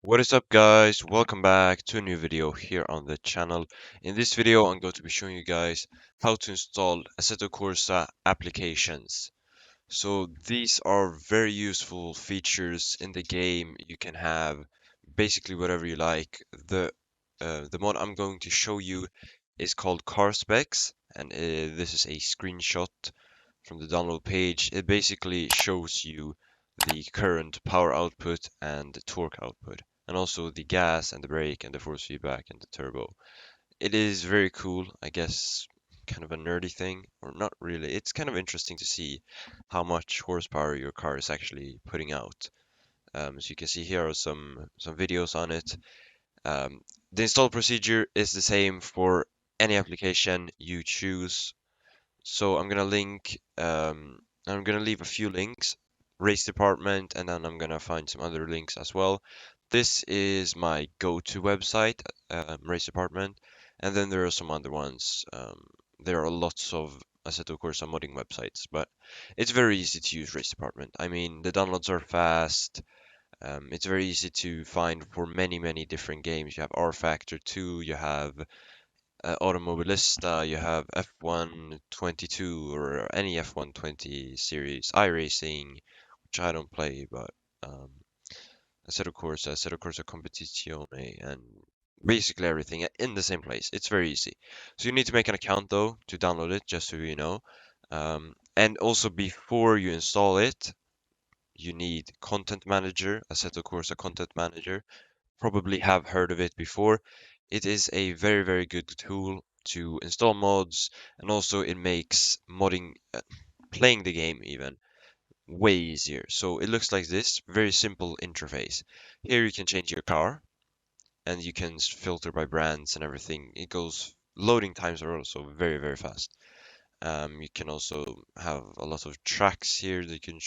What is up, guys? Welcome back to a new video here on the channel. In this video I'm going to be showing you guys how to install Assetto Corsa applications. So these are very useful features in the game. You can have basically whatever you like. The mod I'm going to show you is called Car Specs, and this is a screenshot from the download page. It basically shows you the current power output and the torque output, and also the gas and the brake and the force feedback and the turbo. It is very cool, I guess, kind of a nerdy thing, or not really. It's kind of interesting to see how much horsepower your car is actually putting out. So you can see here are some videos on it. The install procedure is the same for any application you choose. So I'm gonna leave a few links, race department, and then I'm gonna find some other links as well. This is my go-to website, race department, and then there are some other ones. There are lots of Assetto Corsa modding websites, but it's very easy to use race department. I mean, the downloads are fast. It's very easy to find for many different games. You have R Factor 2, you have Automobilista, you have F1 22 or any F1 20 series, iRacing, which I don't play, but um, Assetto Corsa Competizione, and basically everything in the same place. It's very easy. So you need to make an account though to download it, just so you know. And also before you install it, you need Content Manager, Assetto Corsa Content Manager. Probably have heard of it before. It is a very good tool to install mods, and also it makes modding, playing the game even, way easier. So it looks like this, very simple interface. Here you can change your car, and you can filter by brands and everything. It goes, loading times are also very fast. You can also have a lot of tracks here that you can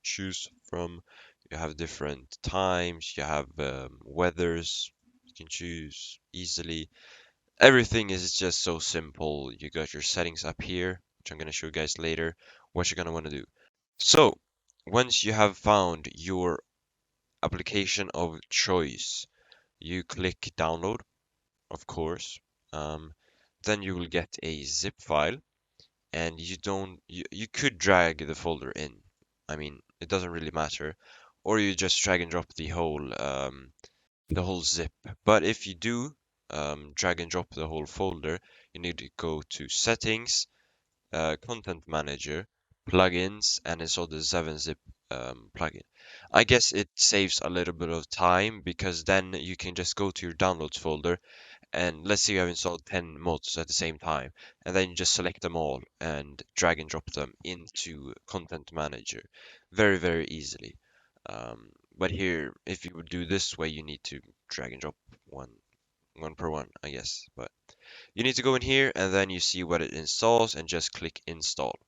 choose from. You have different times. You have weathers. You can choose easily. Everything is just so simple. You got your settings up here, which I'm gonna show you guys later. What you're gonna want to do. So once you have found your application of choice, you click download, of course. Um, then you will get a zip file, and you could drag the folder in. I mean, it doesn't really matter, or you just drag and drop the whole zip. But if you do drag and drop the whole folder, you need to go to settings, content manager, plugins, and install the 7-zip plugin. I guess it saves a little bit of time because then you can just go to your downloads folder, and let's say you have installed 10 mods at the same time, and then you just select them all and drag and drop them into Content Manager very easily. But here, if you would do this way, you need to drag and drop one per one, I guess. But you need to go in here, and then you see what it installs, and just click install.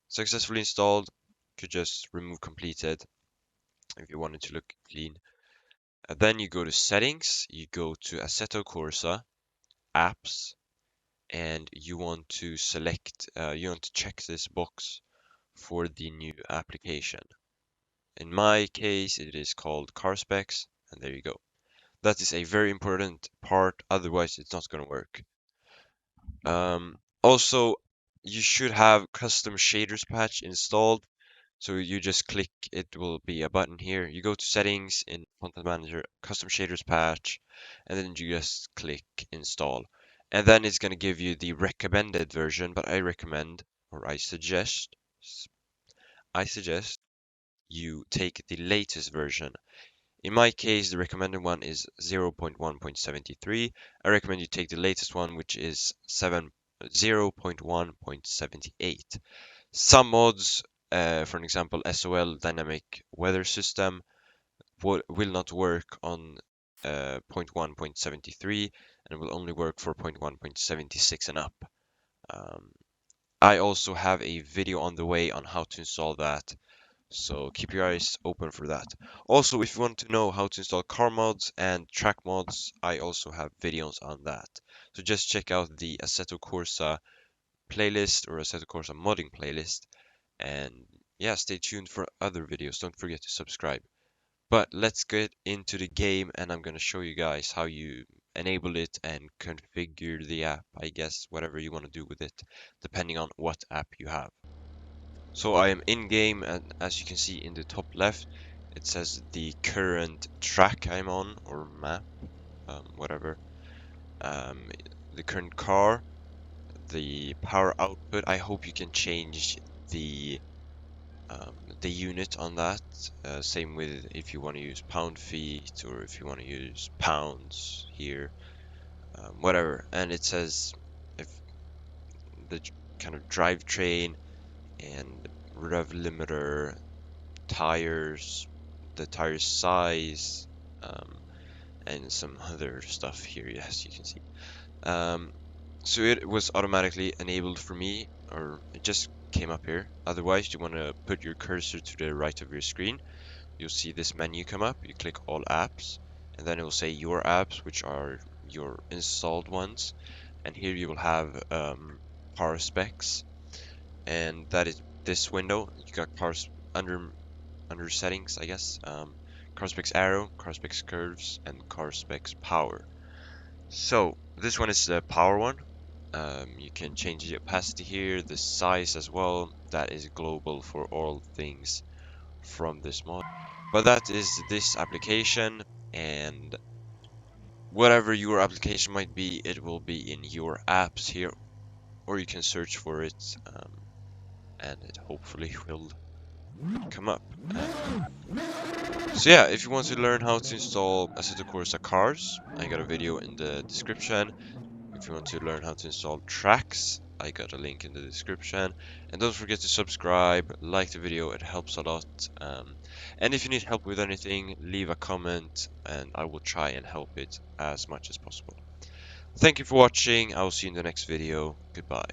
Successfully installed. Could just remove completed if you want it to look clean. And then you go to settings, you go to Assetto Corsa, apps, and you want to check this box for the new application. In my case, it is called car specs, and there you go. That is a very important part, otherwise it's not going to work. Also, you should have custom shaders patch installed. So you just click, it will be a button here. You go to settings in Content Manager, custom shaders patch, and then you just click install. And then it's going to give you the recommended version, but I suggest you take the latest version. In my case, the recommended one is 0.1.73. I recommend you take the latest one, which is 0.1.78. Some mods, for an example, SOL Dynamic Weather System, will not work on 0.1.73 and will only work for 0.1.76 and up. Um, I also have a video on the way on how to install that, so keep your eyes open for that. Also, if you want to know how to install car mods and track mods, I also have videos on that. So just check out the Assetto Corsa playlist or Assetto Corsa modding playlist. And yeah, stay tuned for other videos. Don't forget to subscribe. But let's get into the game, and I'm gonna show you guys how you enable it and configure the app, I guess, whatever you want to do with it, depending on what app you have. So I am in game, and as you can see in the top left, it says the current track I'm on, or map, whatever. Um, the current car, the power output. I hope you can change the the unit on that. Same with if you want to use pound feet or if you want to use pounds here, whatever. And it says if the kind of drivetrain and rev limiter, tires, the tire size, and some other stuff here. Yes, you can see. Um, so it was automatically enabled for me, or it just came up here. Otherwise, you want to put your cursor to the right of your screen. You'll see this menu come up. You click all apps, and then it will say your apps, which are your installed ones. And here you will have power specs, and that is this window. You got under settings, I guess. Car specs arrow, car specs curves, and car specs power. So this one is the power one. You can change the opacity here, the size as well. That is global for all things from this mod. But that is this application, and whatever your application might be, it will be in your apps here, or you can search for it, and it hopefully will come up. So yeah, if you want to learn how to install Assetto Corsa cars, I got a video in the description. If you want to learn how to install tracks, I got a link in the description. And don't forget to subscribe, like the video, it helps a lot. And if you need help with anything, leave a comment and I will try and help it as much as possible. Thank you for watching, I will see you in the next video. Goodbye.